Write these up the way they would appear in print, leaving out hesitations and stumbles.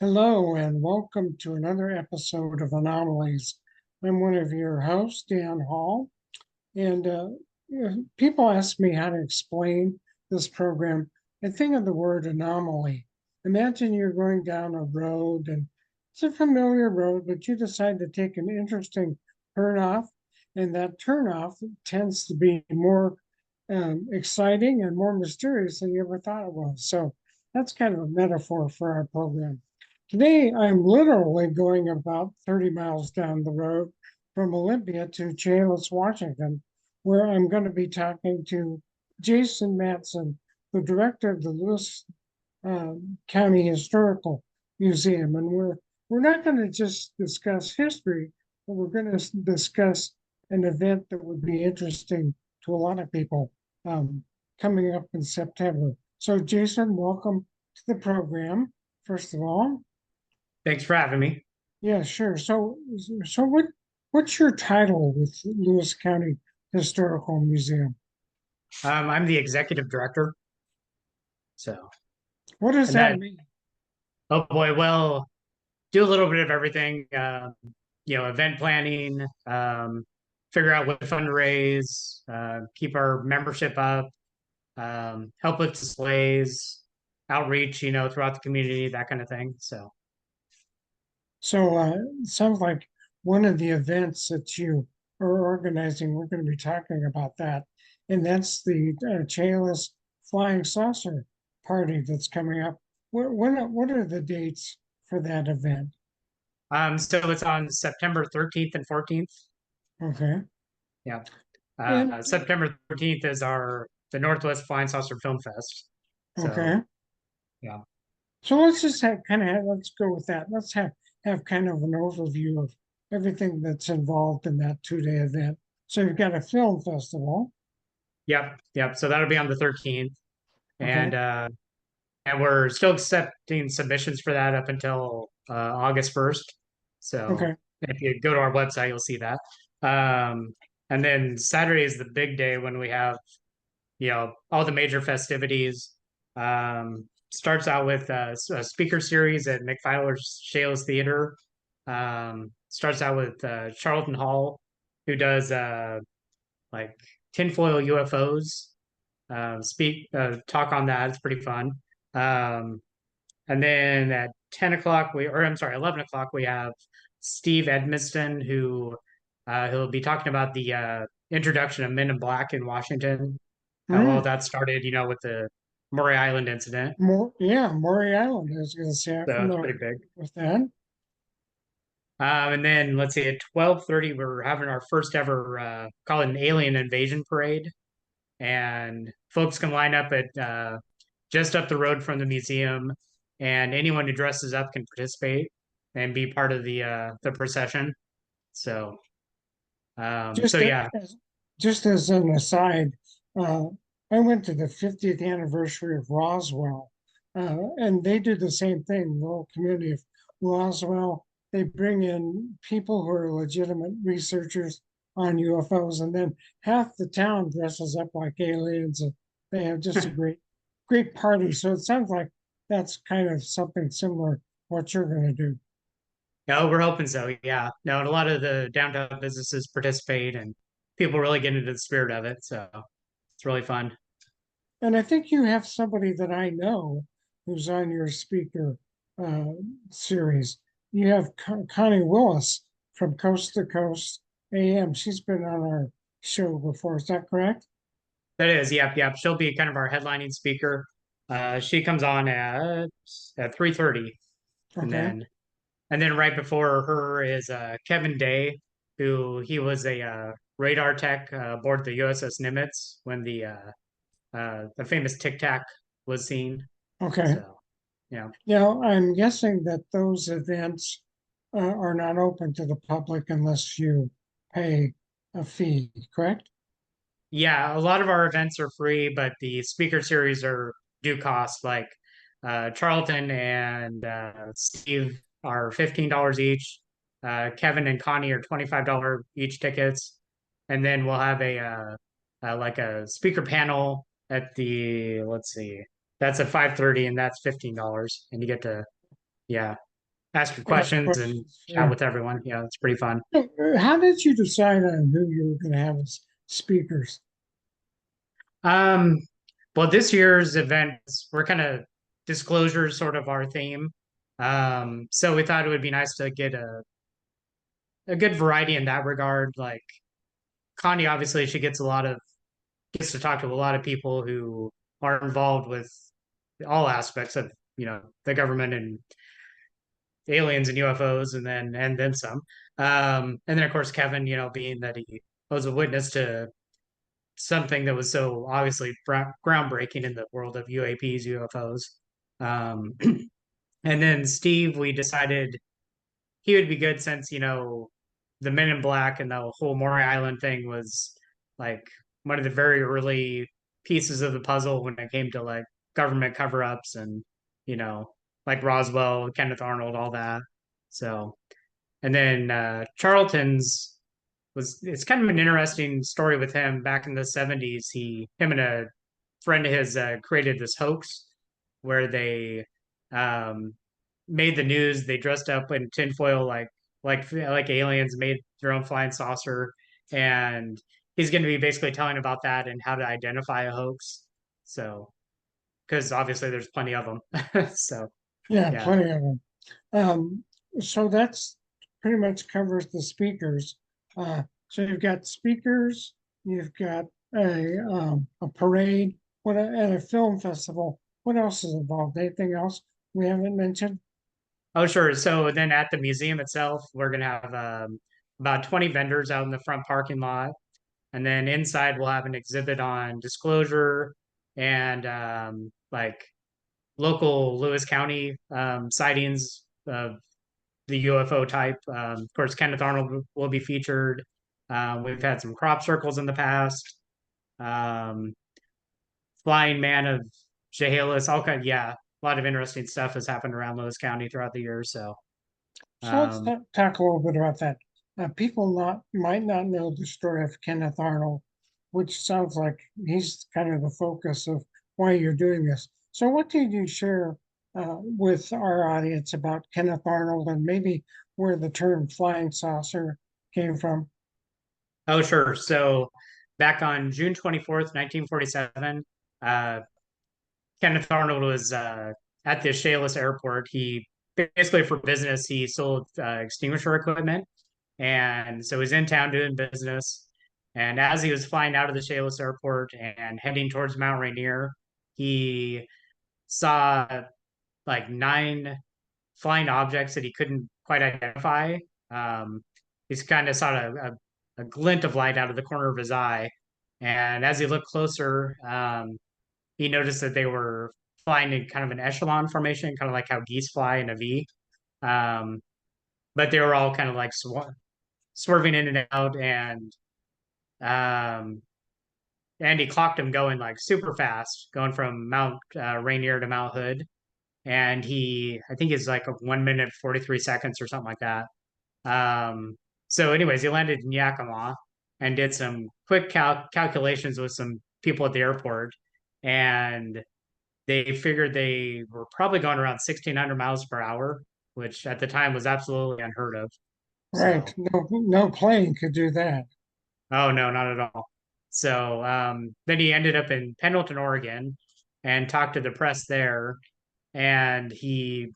Hello, and welcome to another episode of Anomalies. I'm one of your hosts, Dan Hall, and people ask me how to explain this program. I think of the word anomaly. Imagine you're going down a road, and it's a familiar road, but you decide to take an interesting turnoff, and that turnoff tends to be more exciting and more mysterious than you ever thought it was. So that's kind of a metaphor for our program. Today, I'm literally going about 30 miles down the road from Olympia to Chehalis, Washington, where I'm going to be talking to Jason Mattson, the director of the Lewis County Historical Museum. And we're not going to just discuss history, but we're going to discuss an event that would be interesting to a lot of people coming up in September. So, Jason, welcome to the program, first of all. Thanks for having me. Yeah, sure. So what's your title with Lewis County Historical Museum? I'm the executive director. So, What does and that that, mean? oh boy, well, do a little bit of everything, event planning, figure out what to fundraise, keep our membership up, help with displays, outreach, throughout the community, that kind of thing. So, So it sounds like one of the events that you are organizing, we're going to be talking about that, and that's the Chehalis Flying Saucer Party that's coming up. What are the dates for that event? so it's on September 13th and 14th. Okay. Yeah. And September 13th is the Northwest Flying Saucer Film Fest. So, okay. yeah. So let's just let's go with that. Let's have kind of an overview of everything that's involved in that 2-day event. So you've got a film festival. Yep. So that'll be on the 13th. Okay. And we're still accepting submissions for that up until August 1st. So Okay. if you go to our website, you'll see that. And then Saturday is the big day when we have, all the major festivities. Starts out with a speaker series at McFiler's Shales Theater. Starts out with Charlton Hall, who does like tinfoil UFOs. Talk on that. It's pretty fun. Um, and then at 10 o'clock, or I'm sorry, 11 o'clock, we have Steve Edmiston, who he'll be talking about the introduction of Men in Black in Washington, how all Mm. that started, with the Maury Island incident. Maury Island. I was going to say I'm So it's familiar pretty big. with that. And then let's see, at 12:30, we're having our first ever call it an alien invasion parade, and folks can line up at just up the road from the museum, and anyone who dresses up can participate and be part of the procession. So, so Just yeah, as just as an aside, uh, I went to the 50th anniversary of Roswell, and they do the same thing. The little community of Roswell, they bring in people who are legitimate researchers on UFOs, and then half the town dresses up like aliens, and they have just a great party. So it sounds like that's kind of something similar what you're going to do. no, we're hoping so. Yeah, no, and a lot of the downtown businesses participate, and people really get into the spirit of it. So it's really fun. And I think you have somebody that I know who's on your speaker uh, series. You have Connie Willis from Coast to Coast AM. She's been on our show before. Is that correct? That is, yep. She'll be kind of our headlining speaker. She comes on at 3:30, and Okay. then right before her is Kevin Day, who he was a radar tech aboard the USS Nimitz when the famous Tic Tac was seen. Okay. So yeah, Now, I'm guessing that those events are not open to the public unless you pay a fee, correct? yeah. A lot of our events are free, but the speaker series are do cost. Like Charlton and Steve are $15 each. Kevin and Connie are $25 each tickets, and then we'll have like a speaker panel at the let's see, that's at 5:30, and that's $15, and you get to yeah. ask your Ask questions and questions. chat Yeah. with everyone. Yeah, it's pretty fun. How did you decide on who you were going to have as speakers? Um, well, this year's events we're kind of disclosure is sort of our theme. So we thought it would be nice to get a good variety in that regard. Like Connie, obviously, she gets to talk to a lot of people who are involved with all aspects of the government and aliens and UFOs, and then some. And then of course Kevin, being that he was a witness to something that was so obviously groundbreaking in the world of UAPs, UFOs. Um, and then Steve, we decided he would be good since the Men in Black and the whole Maury Island thing was like one of the very early pieces of the puzzle when it came to like government cover-ups and like Roswell, Kenneth Arnold, all that. So, and then Charlton's was it's kind of an interesting story with him. Back in the 70s, him and a friend of his created this hoax where they um, made the news. They dressed up in tinfoil like aliens, made their own flying saucer, and he's going to be basically telling about that and how to identify a hoax. So, because obviously there's plenty of them. So, Yeah, yeah. plenty of them. Um, so that's pretty much covers the speakers. So you've got speakers, you've got a parade, and a film festival. What else is involved? Anything else we haven't mentioned? Oh, sure. So then at the museum itself, we're going to have about 20 vendors out in the front parking lot. And then inside, we'll have an exhibit on disclosure and like local Lewis County sightings of the UFO type. Of course, Kenneth Arnold will be featured. We've had some crop circles in the past. Um, Flying Man of Chehalis, all kind. Yeah, a lot of interesting stuff has happened around Lewis County throughout the year. So, So let's um, talk a little bit about that. People not might not know the story of Kenneth Arnold, which sounds like he's kind of the focus of why you're doing this. So, what did you share with our audience about Kenneth Arnold and maybe where the term flying saucer came from? oh, sure. So, back on June 24th, 1947, uh, Kenneth Arnold was at the Chehalis airport. He basically, for business, he sold extinguisher equipment. And so he's in town doing business. And as he was flying out of the Chehalis airport and heading towards Mount Rainier, he saw like 9 flying objects that he couldn't quite identify. Um, he's kind of saw a glint of light out of the corner of his eye. And as he looked closer, he noticed that they were flying in kind of an echelon formation, kind of like how geese fly in a V. Um, but they were all kind of like swerving in and out, um, and he clocked him going like super fast, going from Mount Rainier to Mount Hood, and I think he's like a 1 minute 43 seconds or something like that. So, anyways, he landed in Yakima and did some quick calculations with some people at the airport, and they figured they were probably going around 1,600 miles per hour, which at the time was absolutely unheard of. Right. So, No plane could do that. oh no, not at all. So then he ended up in Pendleton, Oregon, and talked to the press there. And he,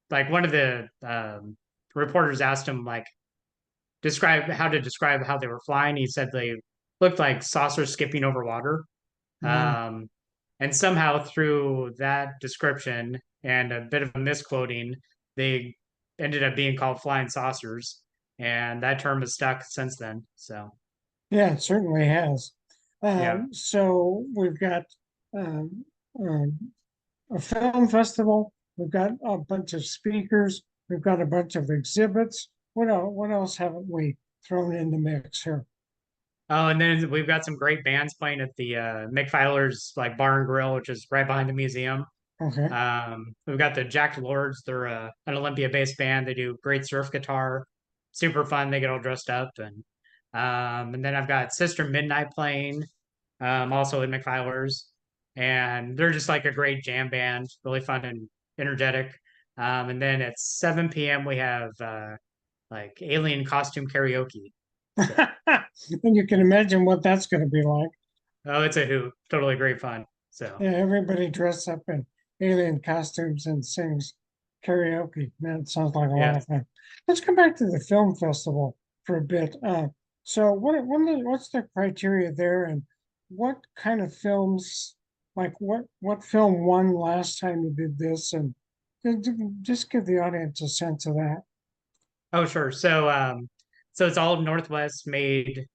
like, one of the reporters asked him, like, describe how they were flying. He said they looked like saucers skipping over water. Mm. Um, and somehow through that description and a bit of a misquoting, they ended up being called flying saucers. And that term has stuck since then. So, Yeah, it certainly has. yeah. So we've got um, um, a film festival. We've got a bunch of speakers. We've got a bunch of exhibits. What else haven't we thrown in the mix here? Oh, and then we've got some great bands playing at the Mick Filer's like Bar and Grill, which is right behind the museum. Okay. We've got the Jack Lords. They're an Olympia-based band. They do great surf guitar, super fun. They get all dressed up, and then I've got Sister Midnight playing, also at McFiler's, and they're just like a great jam band, really fun and energetic. And then at 7 p.m. we have like alien costume karaoke. So, And you can imagine what that's going to be like. oh, it's a hoot. Totally great fun. So, Yeah, everybody dressed up in alien costumes and sings karaoke. Man, it sounds like a lot yeah. of fun. Let's come back to the film festival for a bit. So what's the criteria there, and what kind of films, like what film won last time you did this, and just give the audience a sense of that. Oh, sure. So it's all Northwest made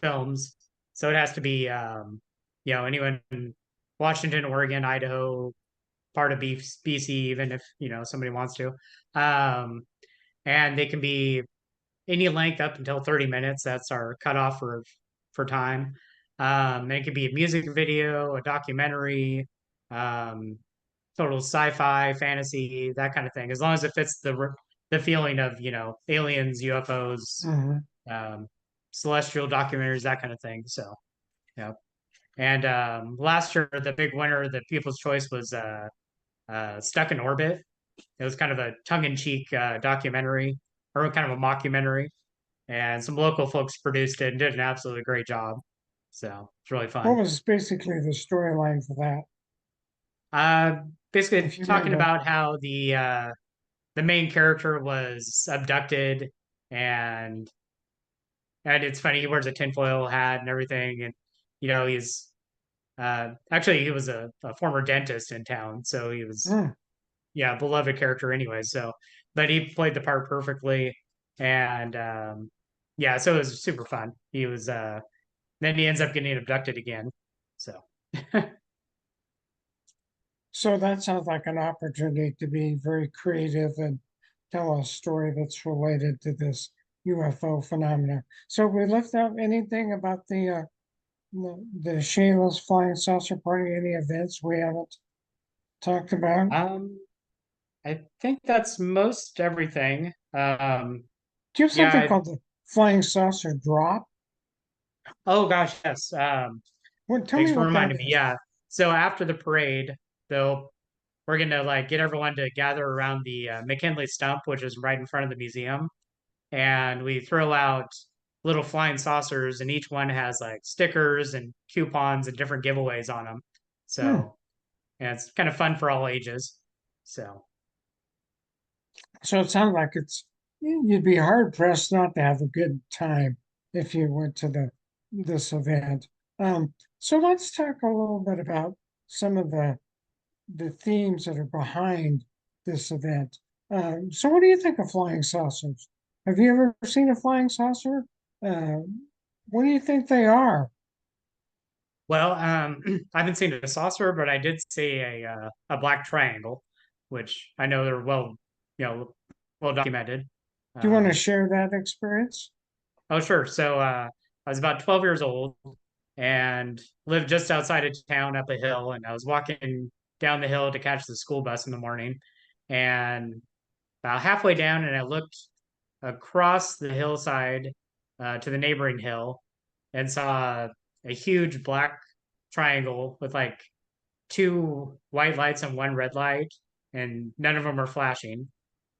films. So it has to be, anyone in Washington, Oregon, Idaho, part of BC, even if, somebody wants to. Um, and they can be any length up until 30 minutes. That's our cutoff for time. And it could be a music video, a documentary, um, total sci-fi, fantasy, that kind of thing. As long as it fits the feeling of aliens, UFOs, Mhm. um, celestial documentaries, that kind of thing. So yeah. And last year, the big winner, the People's Choice, was Stuck in Orbit. It was kind of a tongue-in-cheek documentary, or kind of a mockumentary, and some local folks produced it and did an absolutely great job. So it's really What fun. was basically the storyline for that, Uh, Basically if you talking remember? about how the main character was abducted, and it's funny, he wears a tinfoil hat and everything, and he's actually he was a former dentist in town, so he was, Hmm. yeah, beloved character anyway. So, but he played the part perfectly, and yeah, so it was super fun. He was then he ends up getting abducted again. So So that sounds like an opportunity to be very creative and tell a story that's related to this UFO phenomena. So we left out anything about the Chehalis Flying Saucer Party, any events we haven't talked about? um, I think that's most everything. Do you have Yeah. something called the Flying Saucer Drop? Oh gosh, yes. What, tell Thanks me for what that reminding me. is. Yeah. So after the parade, they'll we're gonna like get everyone to gather around the McKinley stump, which is right in front of the museum, and we throw out little flying saucers, and each one has like stickers and coupons and different giveaways on them. Hmm. So, yeah, it's kind of fun for all ages. So, So it sounds like you'd be hard pressed not to have a good time if you went to this event. So let's talk a little bit about some of the themes that are behind this event. So what do you think of flying saucers? Have you ever seen a flying saucer? Uh, what do you think they are? well, I haven't seen a saucer, but I did see a black triangle, which I know they're you know, well documented. Do you want to Um, share that experience? oh, sure. So I was about 12 years old and lived just outside of town up a hill, and I was walking down the hill to catch the school bus in the morning, and about halfway down, and I looked across the hillside to the neighboring hill and saw a huge black triangle with like two white lights and one red light, and none of them were flashing,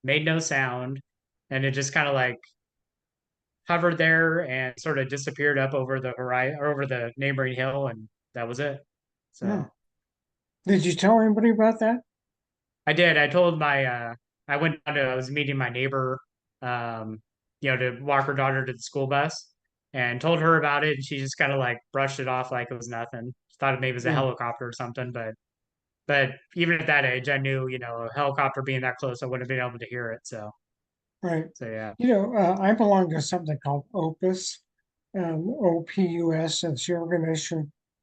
made no sound, and it just kind of like hovered there and sort of disappeared up over the horizon or over the neighboring hill, and that was it. Hmm. So Did you tell anybody about that? I did. I told my I went down to I was meeting my neighbor, um, to walk her daughter to the school bus, and told her about it, and she just kind of like brushed it off like it was nothing. Thought it maybe was a Hmm. helicopter or something, but even at that age, I knew, a helicopter being that close, I wouldn't have been able to hear it. Right. So yeah. I belong to something called Opus, OPUS. It's the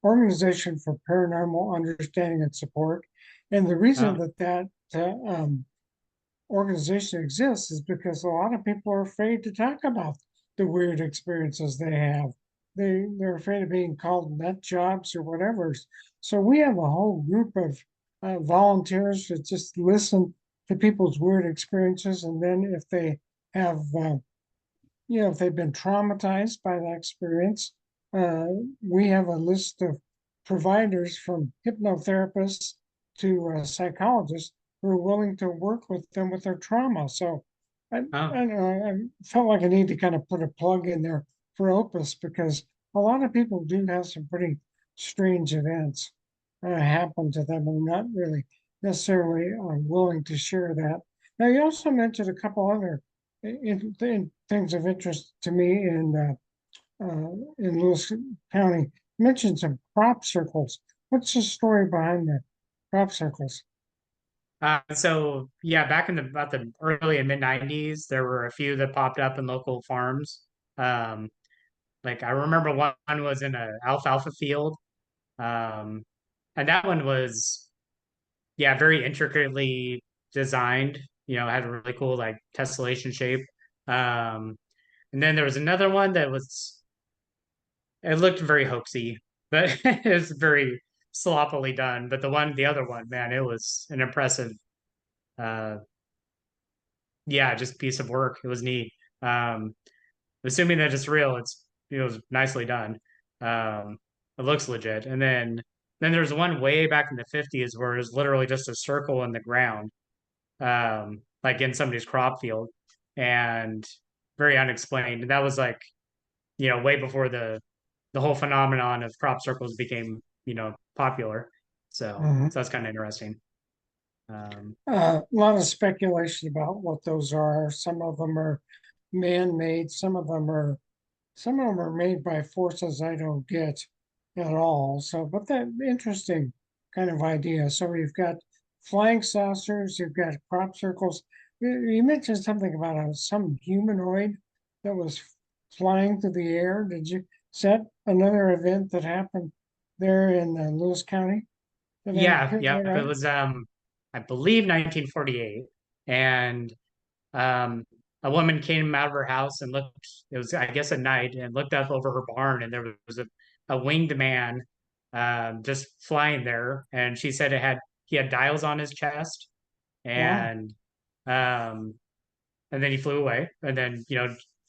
Organization for Paranormal Understanding and Support. And the reason Oh, that organization exists is because a lot of people are afraid to talk about the weird experiences they have. They're afraid of being called nut jobs or whatever. So we have a whole group of volunteers that just listen to people's weird experiences, and then if they have, if they've been traumatized by that experience, uh, we have a list of providers from hypnotherapists to psychologists who are willing to work with them with their trauma. So Oh, I felt like I need to kind of put a plug in there for Opus because a lot of people do have some pretty strange events happen to them and not really necessarily willing to share that. Now, you also mentioned a couple other things of interest to me in Lewis County. You mentioned some crop circles. What's the story behind the crop circles? so yeah, back in about the early and mid '90s, there were a few that popped up in local farms. Um, like I remember one was in a alfalfa field, um, and that one was yeah very intricately designed. You know, had a really cool like tessellation shape. Um, and then there was another one that was it looked very hoaxy, but it was very sloppily done. But the other one, man, it was an impressive, uh, yeah, just piece of work. It was neat. Um, assuming that it's real, it was nicely done. Um, it looks legit. And then there's one way back in the '50s where it was literally just a circle in the ground, like in somebody's crop field, and very unexplained. And that was like way before the whole phenomenon of crop circles became popular. So that's kind of interesting. A lot of speculation about what those are. Some of them are man-made. Some of them are made by forces I don't get at all. So, but that interesting kind of idea. So we've got flying saucers. You've got crop circles. You mentioned something about some humanoid that was flying through the air. Is that another event that happened there in Lewis County? Did I Yeah, hear yeah, that it right? was I believe 1948, and um, a woman came out of her house and looked. It was I guess at night and looked up over her barn, and there was a winged man just flying there, and she said he had dials on his chest, Wow. and um, and then he flew away, and then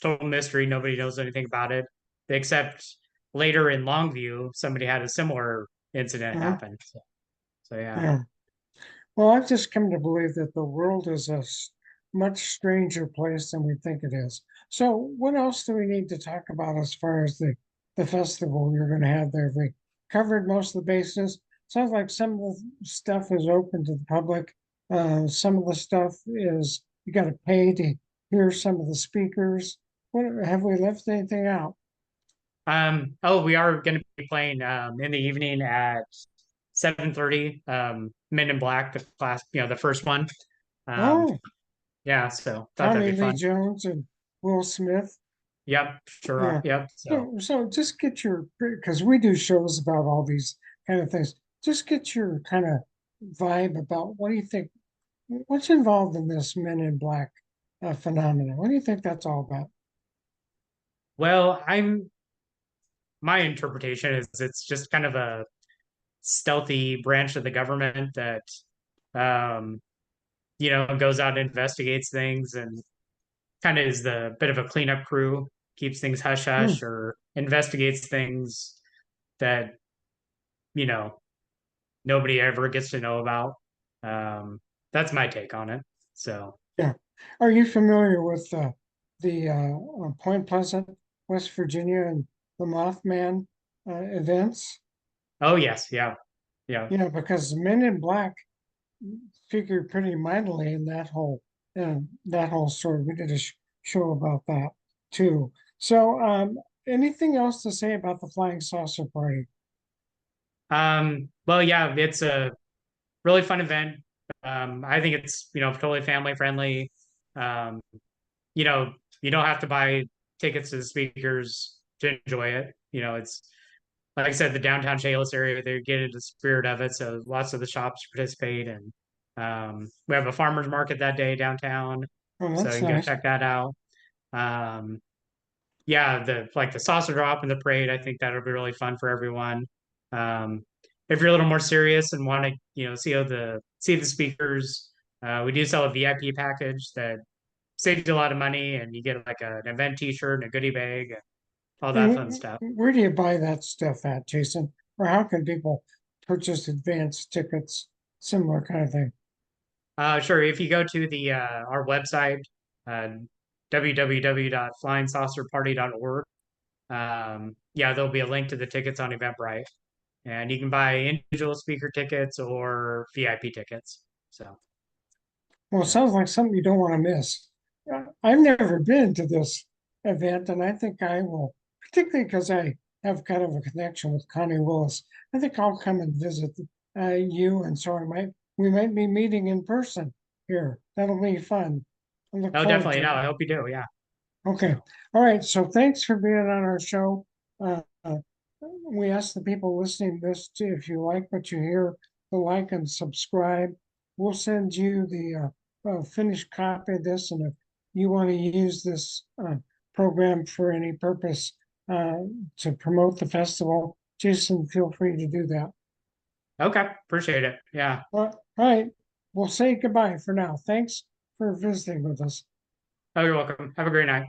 total mystery. Nobody knows anything about it, except later in Longview, somebody had a similar incident Uh-huh. happen. So yeah. Yeah. Well, I've just come to believe that the world is much stranger place than we think it is. So, what else do we need to talk about as far as the festival you're going to have there? We covered most of the bases. Sounds like some of the stuff is open to the public. Some of the stuff is you got to pay to hear some of the speakers. What have we left anything out? Oh, we are going to be playing in the evening at 7:30. Men in Black, the class, the first one. Um, Oh, yeah, so thought that'd Tommy be Lee fun. Jones and Will Smith. Yep, sure. Yeah. Yep. So, So just get your, because we do shows about all these kind of things. Just get your kind of vibe about what do you think, what's involved in this Men in Black phenomenon? What do you think that's all about? well, my interpretation is it's just kind of a stealthy branch of the government that, um, goes out and investigates things and kind of is the bit of a cleanup crew, keeps things hush Hmm, hush or investigates things that you know nobody ever gets to know about. Um, that's my take on it. So, yeah. Are you familiar with the Point Pleasant, West Virginia and the Mothman events? oh yes, yeah, yeah. You know, because the Men in Black figured pretty mightily in that whole story. We did a show about that too. So, anything else to say about the Flying Saucer Party? Well, yeah, it's a really fun event. I think it's totally family friendly. Um, you know, you don't have to buy tickets to the speakers to enjoy it. It's like I said, the downtown Chehalis area, they get into the spirit of it. So lots of the shops participate, and we have a farmers market that day downtown, Oh, so you that's can go nice. check that out. Um, yeah, the saucer drop and the parade, I think that'll be really fun for everyone. Um, if you're a little more serious and want to, see the speakers, we do sell a VIP package that saves you a lot of money, and you get like an event T-shirt and a goodie bag, and all that fun And stuff. where do you buy that stuff at, Jason? Or how can people purchase advance tickets, similar kind of thing? Sure. If you go to the our website, uh, www.flying saucerparty.org, yeah, there'll be a link to the tickets on Eventbrite, and you can buy individual speaker tickets or VIP tickets. So, Well, it yeah. sounds like something you don't want to miss. I've never been to this event, and I think I will, particularly because I have kind of a connection with Connie Willis. I think I'll come and visit you, and so we might be meeting in person here. That'll be fun. I look Oh, forward definitely. to No, it. I hope you do. Yeah. Okay. All right. So thanks for being on our show. We ask the people listening to this too, if you like what you hear, to like and subscribe. We'll send you the finished copy of this, and if you want to use this program for any purpose uh, to promote the festival, Jason, feel free to do that. Okay. Appreciate it. Yeah. All right. We'll say goodbye for now. Thanks for visiting with us. Oh, you're welcome. Have a great night.